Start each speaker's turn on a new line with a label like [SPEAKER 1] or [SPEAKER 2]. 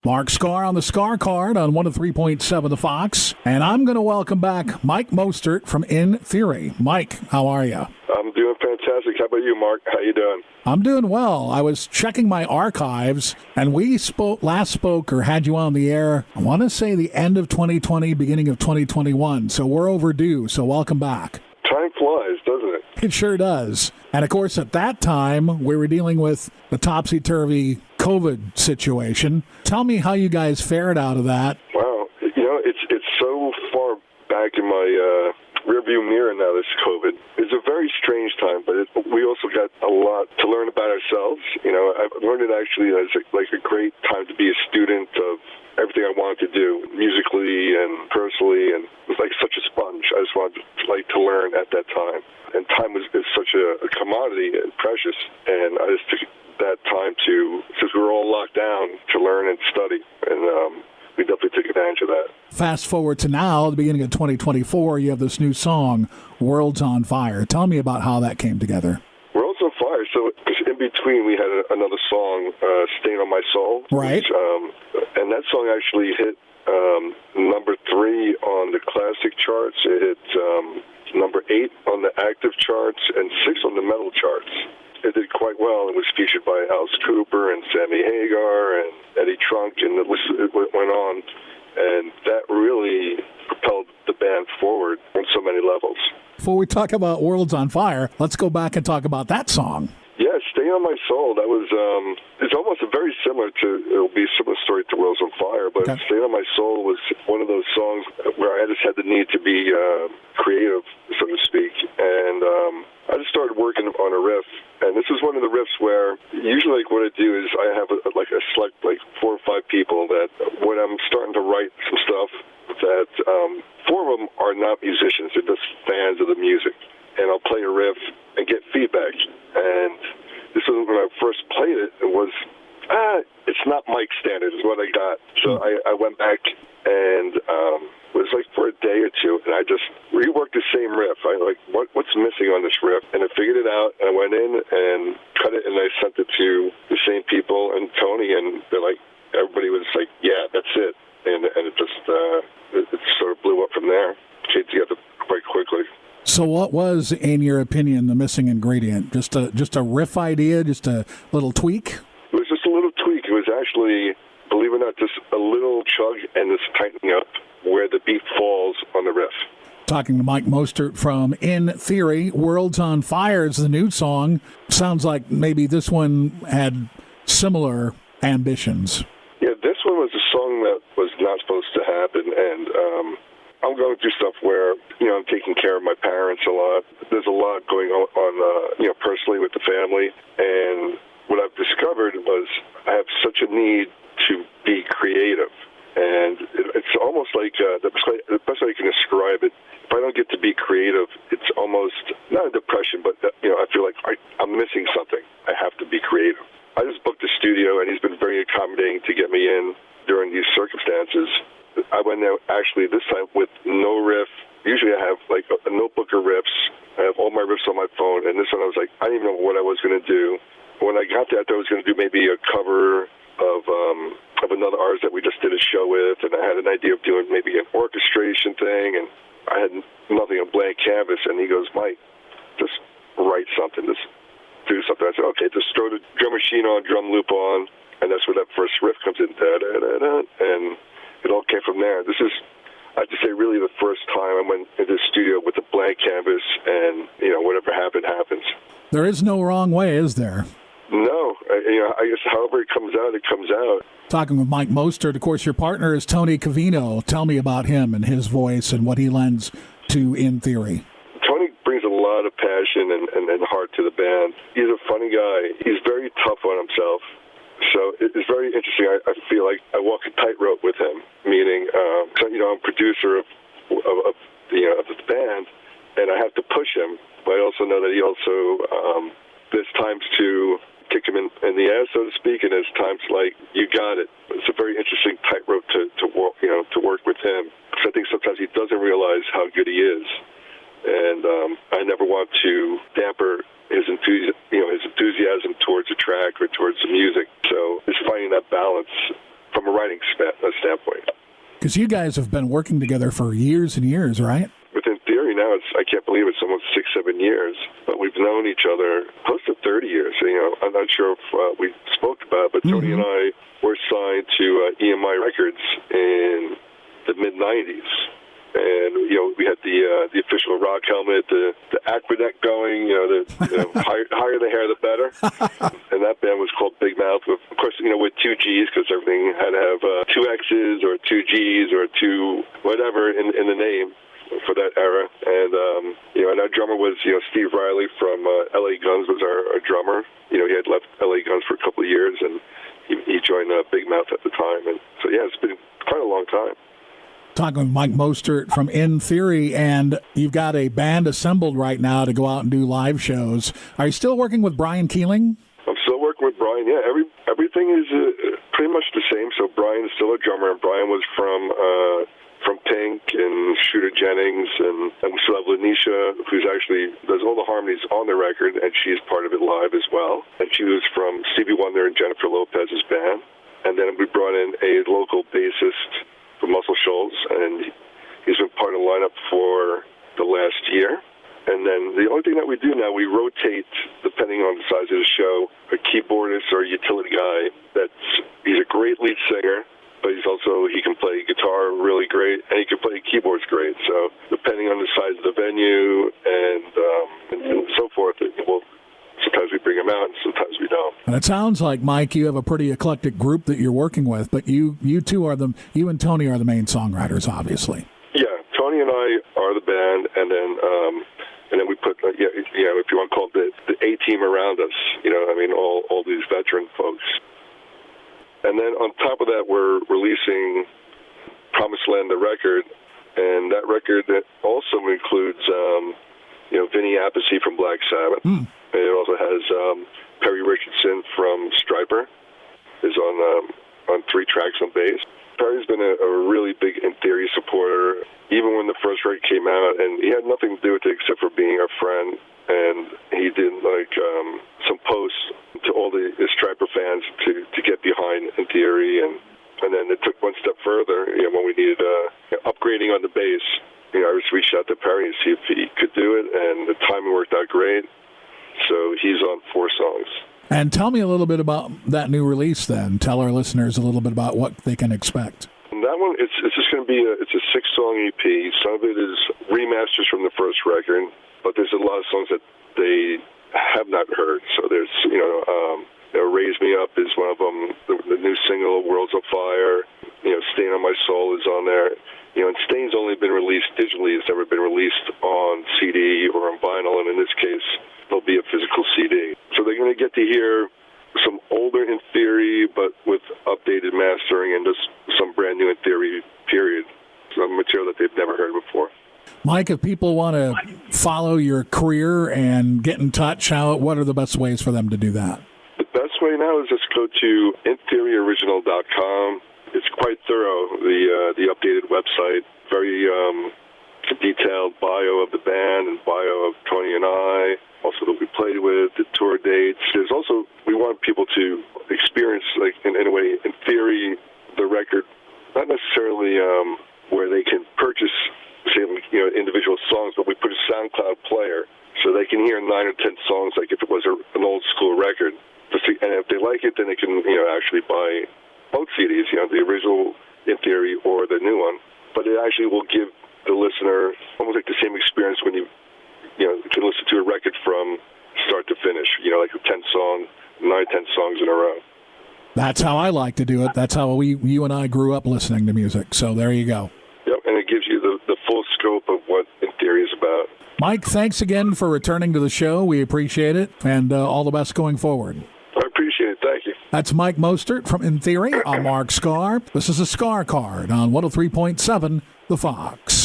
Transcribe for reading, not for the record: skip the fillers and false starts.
[SPEAKER 1] Mark Skaar on the Skaar Kaard on 103.7 The Fox. And I'm going to welcome back Mike Mostert from In Theory. Mike, how are you?
[SPEAKER 2] I'm doing fantastic. How about you, Mark? How you doing?
[SPEAKER 1] I'm doing well. I was checking my archives, and we last spoke or had you on the air, I want to say the end of 2020, beginning of 2021. So we're overdue. So welcome back.
[SPEAKER 2] Time flies, doesn't it?
[SPEAKER 1] It sure does. And of course, at that time, we were dealing with the topsy-turvy COVID situation. Tell me how you guys fared out of that.
[SPEAKER 2] Wow. It's so far back in my rearview mirror now, this COVID. It's a very strange time, but we also got a lot to learn about ourselves. I've learned it actually as a great time to be a student of everything I wanted to do, musically and personally, and it was like such a sponge. I just wanted to learn at that time. And time is such a commodity and precious, and I just took that time since we were all locked down, to learn and study, and we definitely took advantage of that.
[SPEAKER 1] Fast forward to now, the beginning of 2024, you have this new song, World's on Fire. Tell me about how that came together.
[SPEAKER 2] World's on Fire. So in between, we had another song, Stain on My Soul.
[SPEAKER 1] Right.
[SPEAKER 2] And that song actually hit number 3 on the classic charts. It hit number 8 on the active charts and 6 on the metal charts. It did quite well. It was featured by Alice Cooper and Sammy Hagar and Eddie Trunk, and it went on. And that really propelled the band forward on so many levels.
[SPEAKER 1] Before we talk about World's on Fire, let's go back and talk about that song.
[SPEAKER 2] Yeah, Stay on My Soul. That was, it's almost very similar to, it'll be a similar story to World's on Fire, but okay. Stay on My Soul was one of those songs where I just had the need to be creative, so to speak. And I just started working on a riff. And this is one of the riffs where usually what I do is I have a select 4 or 5 people that when I'm starting to write some stuff that 4 of them are not musicians, they're just fans of the music. And I'll play a riff and get feedback. And this was when I first played it, it was, it's not Mike standard is what I got. So I went back and it was for a day or two, and I just reworked the same riff. What's missing on this riff? And I figured it out, and I went in and cut it, and I sent it to the same people and Tony, and everybody was like, yeah, that's it. And it just, it sort of blew up from there. Came together quite quickly.
[SPEAKER 1] So what was, in your opinion, the missing ingredient? Just a riff idea, just a little tweak?
[SPEAKER 2] It was just a little tweak. It was actually, believe it or not, just a little chug and just tightening up where the beat falls on the riff.
[SPEAKER 1] Talking to Mike Mostert from In Theory, World's on Fire is the new song. Sounds like maybe this one had similar ambitions.
[SPEAKER 2] Yeah, this one was a song that was not supposed to happen, and I'm going through stuff where, I'm taking care of my parents a lot. There's a lot going on personally with the family, and what I've discovered was I have such a need to be creative. And it's almost like the best way I can describe it, if I don't get to be creative, it's almost not a depression, but I feel like I'm missing something. I have to be creative. I just booked a studio, and he's been very accommodating to get me in during these circumstances. I went there actually this time with no riff. Usually I have a notebook of riffs. I have all my riffs on my phone, and this one I was I didn't even know what I was going to do. When I got there, I thought I was going to do maybe a cover of another artist that we just did a show with, and I had an idea of doing maybe an orchestration thing, and I had nothing, a blank canvas, and he goes, Mike, just write something, just do something. I said, okay, just throw the drum machine on, drum loop on, and that's where that first riff comes in, da-da-da-da, and it all came from there. This is, I have to say, really the first time I went into the studio with a blank canvas, and, whatever happened, happens.
[SPEAKER 1] There is no wrong way, is there?
[SPEAKER 2] No. I guess however it comes out, it comes out.
[SPEAKER 1] Talking with Mike Mostert, of course, your partner is Tony Cavino. Tell me about him and his voice and what he lends to In Theory.
[SPEAKER 2] Tony brings a lot of passion and heart to the band. He's a funny guy. He's very tough on himself. So it's very interesting. I feel like I walk a tightrope with him, meaning, I'm producer of the band, and I have to push him, but I also know that he also, there's times to kick him in the ass, so to speak, and there's times you got it. It's a very interesting tightrope to work with him, because I think sometimes he doesn't realize how good he is, and I never want to damper his enthusiasm towards the track or towards the music. So it's finding that balance from a writing songwriting standpoint.
[SPEAKER 1] Because you guys have been working together for years and years, right?
[SPEAKER 2] Within Theory now, I can't believe it's almost 6-7 years, but we've known each other close to 30 years. I'm not sure if we spoke about it, but Tony and I were signed to EMI Records in the mid-'90s. And, we had the official rock helmet, the Aquanet going, higher the hair, the better. And that band was called Big Mouth, of course, with 2 Gs, because everything had to have 2 X's or 2 Gs or 2 whatever in the name for that era. And, and our drummer was, Steve Riley from L.A. Guns was our drummer. He had left L.A. Guns for a couple of years, and he joined Big Mouth at the time. And so, yeah, it's been quite a long time.
[SPEAKER 1] Talking with Mike Mostert from In Theory, and you've got a band assembled right now to go out and do live shows. Are you still working with Brian Keeling?
[SPEAKER 2] I'm still working with Brian, yeah. Everything is pretty much the same. So Brian is still a drummer, and Brian was from Pink and Shooter Jennings, and we still have Lanisha, who's actually does all the harmonies on the record, and she's part of it live as well. And she was from Stevie Wonder and Jennifer Lopez's band. And then we brought in a local bassist from Muscle Shoals, and he's been part of the lineup for the last year. And then the only thing that we do now, we rotate, depending on the size of the show, a keyboardist or a utility guy. He's a great lead singer, but he can play guitar really great, and he can play keyboards great. So depending on the size of the venue and so forth, sometimes we bring him out, and sometimes we don't.
[SPEAKER 1] And it sounds like, Mike, you have a pretty eclectic group that you're working with, but you and Tony are the main songwriters, obviously.
[SPEAKER 2] Yeah, Tony and I are the band, and then we put, if you want to call it the A-team around us, all these veteran folks. And then on top of that, we're releasing Promised Land, the record, and that record that also includes, Vinny Appice from Black Sabbath. And it also has Perry Richardson from Stryper is on 3 tracks on bass. Perry's been a really big In Theory supporter, even when the first record came out, and he had nothing to do with it except for being a friend. And he did some posts to all the Stryper fans to get behind In Theory, and then it took one step further. When we needed upgrading on the bass, I just reached out to Perry and see if he could do it, and the timing worked out great. So he's on 4 songs.
[SPEAKER 1] And tell me a little bit about that new release then. Tell our listeners a little bit about what they can expect.
[SPEAKER 2] And that one, it's just going to be a 6-song EP. Some of it is remasters from the first record, but there's a lot of songs that they have not heard. So there's, Raise Me Up is one of them. The new single, Worlds of Fire, Stain on My Soul is on there. And Stain's only been released digitally. It's never been released on CD or on vinyl, and in this case, there'll be a physical CD. So they're going to get to hear some older In Theory, but with updated mastering, and just some brand new In Theory, period. Some material that they've never heard before.
[SPEAKER 1] Mike, if people want to follow your career and get in touch, what are the best ways for them to do that?
[SPEAKER 2] The best way now is just go to intheoryoriginal.com. It's quite thorough, the updated website. Very detailed bio of the band and bio of Tony and I, also that we played with, the tour dates. There's also, we want people to experience, in a way, In Theory, the record, not necessarily where they can purchase, say, individual songs, but we put a SoundCloud player so they can hear 9 or 10 songs like if it was an old school record. And if they like it, then they can actually buy both CDs, the original In Theory or the new one. But it actually will give the listener almost like the same experience when you can listen to a record from start to finish, like 10 songs in a row.
[SPEAKER 1] That's how I like to do it. That's how you and I grew up listening to music. So there you go.
[SPEAKER 2] Yep, and it gives you the full scope of what In Theory is about.
[SPEAKER 1] Mike, thanks again for returning to the show. We appreciate it, and all the best going forward.
[SPEAKER 2] I appreciate it. Thank you.
[SPEAKER 1] That's Mike Mostert from In Theory. I'm Mark Skaar. This is a Skaar Card on 103.7 The Fox.